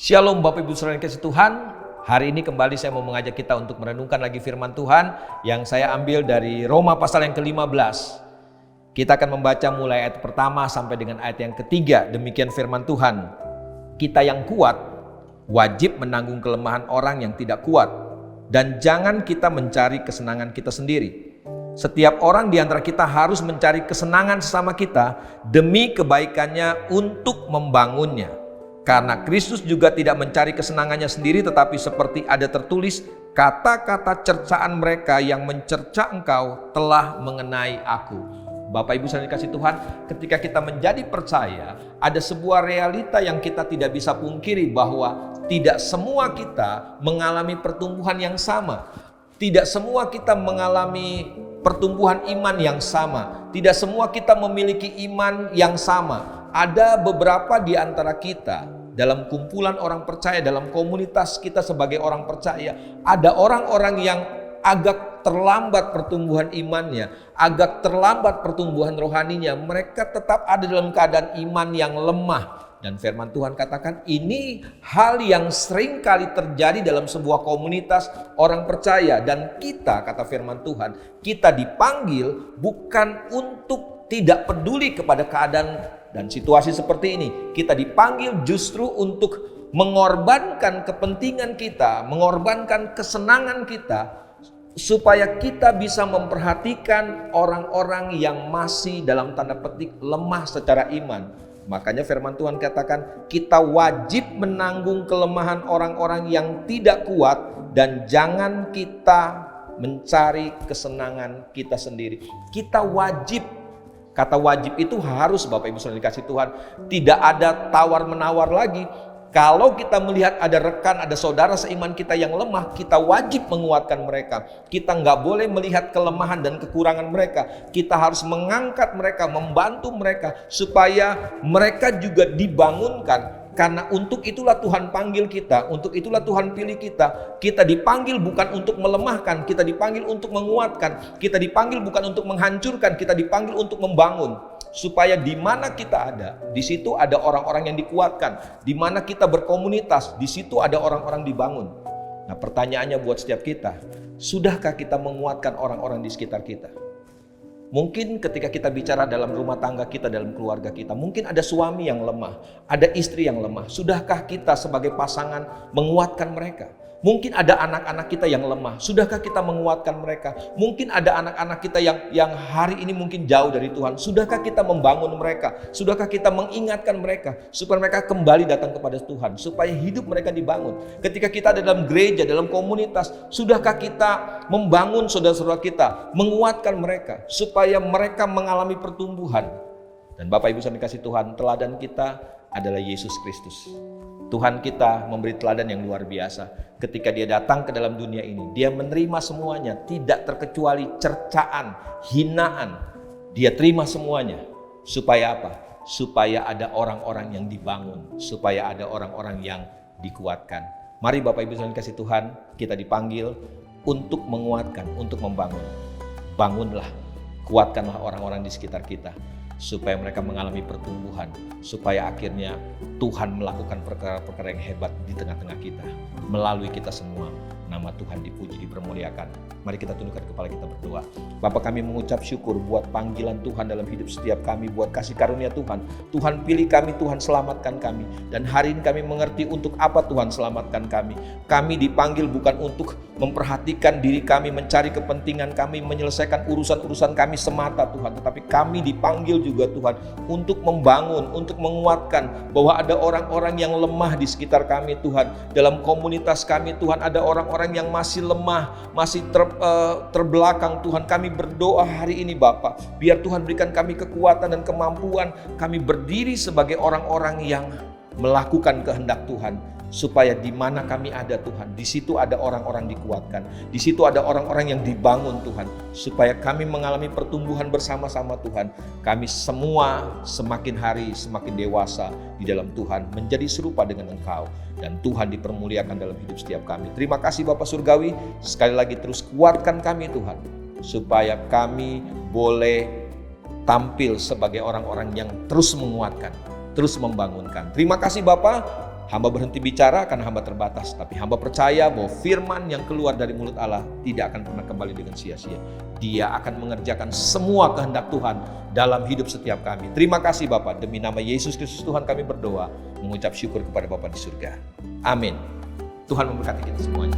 Shalom Bapak Ibu Saudara yang kasih Tuhan. Hari ini kembali saya mau mengajak kita untuk merenungkan lagi firman Tuhan yang saya ambil dari Roma pasal yang ke-15. Kita akan membaca mulai ayat pertama sampai dengan ayat yang ketiga. Demikian firman Tuhan. Kita yang kuat wajib menanggung kelemahan orang yang tidak kuat, dan jangan kita mencari kesenangan kita sendiri. Setiap orang di antara kita harus mencari kesenangan sesama kita demi kebaikannya untuk membangunnya. Karena Kristus juga tidak mencari kesenangannya sendiri, tetapi seperti ada tertulis, kata-kata cercaan mereka yang mencerca engkau telah mengenai aku. Bapak Ibu saudara dikasih Tuhan, ketika kita menjadi percaya, ada sebuah realita yang kita tidak bisa pungkiri, bahwa tidak semua kita mengalami pertumbuhan yang sama. Tidak semua kita mengalami pertumbuhan iman yang sama. Tidak semua kita memiliki iman yang sama. Ada beberapa di antara kita dalam kumpulan orang percaya, dalam komunitas kita sebagai orang percaya, ada orang-orang yang agak terlambat pertumbuhan imannya, agak terlambat pertumbuhan rohaninya. Mereka tetap ada dalam keadaan iman yang lemah. Dan firman Tuhan katakan ini hal yang sering kali terjadi dalam sebuah komunitas orang percaya. Dan kita, kata firman Tuhan, kita dipanggil bukan untuk tidak peduli kepada keadaan dan situasi seperti ini. Kita dipanggil justru untuk mengorbankan kepentingan kita, mengorbankan kesenangan kita, supaya kita bisa memperhatikan orang-orang yang masih dalam tanda petik lemah secara iman. Makanya firman Tuhan katakan kita wajib menanggung kelemahan orang-orang yang tidak kuat, dan jangan kita mencari kesenangan kita sendiri. Kita wajib. Kata wajib itu harus, Bapak Ibu saudara dikasih Tuhan. Tidak ada tawar-menawar lagi. Kalau kita melihat ada rekan, ada saudara seiman kita yang lemah, kita wajib menguatkan mereka. Kita nggak boleh melihat kelemahan dan kekurangan mereka. Kita harus mengangkat mereka, membantu mereka, supaya mereka juga dibangunkan. Karena untuk itulah Tuhan panggil kita, untuk itulah Tuhan pilih kita. Kita dipanggil bukan untuk melemahkan, kita dipanggil untuk menguatkan. Kita dipanggil bukan untuk menghancurkan, kita dipanggil untuk membangun. Supaya di mana kita ada, di situ ada orang-orang yang dikuatkan. Di mana kita berkomunitas, di situ ada orang-orang dibangun. Nah, pertanyaannya buat setiap kita, sudahkah kita menguatkan orang-orang di sekitar kita? Mungkin ketika kita bicara dalam rumah tangga kita, dalam keluarga kita, mungkin ada suami yang lemah, ada istri yang lemah. Sudahkah kita sebagai pasangan menguatkan mereka? Mungkin ada anak-anak kita yang lemah. Sudahkah kita menguatkan mereka? Mungkin ada anak-anak kita yang hari ini mungkin jauh dari Tuhan. Sudahkah kita membangun mereka? Sudahkah kita mengingatkan mereka supaya mereka kembali datang kepada Tuhan, supaya hidup mereka dibangun? Ketika kita ada dalam gereja, dalam komunitas, sudahkah kita membangun saudara-saudara kita, menguatkan mereka supaya mereka mengalami pertumbuhan? Dan Bapak Ibu saudara dikasih Tuhan, teladan kita adalah Yesus Kristus. Tuhan kita memberi teladan yang luar biasa. Ketika dia datang ke dalam dunia ini, dia menerima semuanya, tidak terkecuali cercaan, hinaan. Dia terima semuanya. Supaya apa? Supaya ada orang-orang yang dibangun, supaya ada orang-orang yang dikuatkan. Mari Bapak Ibu saudara kasih Tuhan, kita dipanggil untuk menguatkan, untuk membangun. Bangunlah, kuatkanlah orang-orang di sekitar kita, supaya mereka mengalami pertumbuhan, supaya akhirnya Tuhan melakukan perkara-perkara yang hebat di tengah-tengah kita. Melalui kita semua, nama Tuhan dipuji, dipermuliakan. Mari kita tundukkan kepala kita berdoa. Bapa, kami mengucap syukur buat panggilan Tuhan dalam hidup setiap kami, buat kasih karunia Tuhan. Tuhan pilih kami, Tuhan selamatkan kami. Dan hari ini kami mengerti untuk apa Tuhan selamatkan kami. Kami dipanggil bukan untuk memperhatikan diri kami, mencari kepentingan kami, menyelesaikan urusan-urusan kami semata Tuhan. Tetapi kami dipanggil juga Tuhan untuk membangun, untuk menguatkan, bahwa ada orang-orang yang lemah di sekitar kami Tuhan. Dalam komunitas kami Tuhan ada orang-orang yang masih lemah, masih terbelakang Tuhan. Kami berdoa hari ini Bapa, biar Tuhan berikan kami kekuatan dan kemampuan. Kami berdiri sebagai orang-orang yang melakukan kehendak Tuhan, supaya di mana kami ada Tuhan, di situ ada orang-orang dikuatkan, di situ ada orang-orang yang dibangun Tuhan, supaya kami mengalami pertumbuhan bersama-sama Tuhan. Kami semua semakin hari semakin dewasa di dalam Tuhan, menjadi serupa dengan Engkau, dan Tuhan dipermuliakan dalam hidup setiap kami. Terima kasih Bapa Surgawi, sekali lagi terus kuatkan kami Tuhan, supaya kami boleh tampil sebagai orang-orang yang terus menguatkan, terus membangunkan. Terima kasih Bapa. Hamba berhenti bicara karena hamba terbatas, tapi hamba percaya bahwa firman yang keluar dari mulut Allah tidak akan pernah kembali dengan sia-sia. Dia akan mengerjakan semua kehendak Tuhan dalam hidup setiap kami. Terima kasih Bapa, demi nama Yesus Kristus Tuhan kami berdoa, mengucap syukur kepada Bapa di surga. Amin. Tuhan memberkati kita semuanya.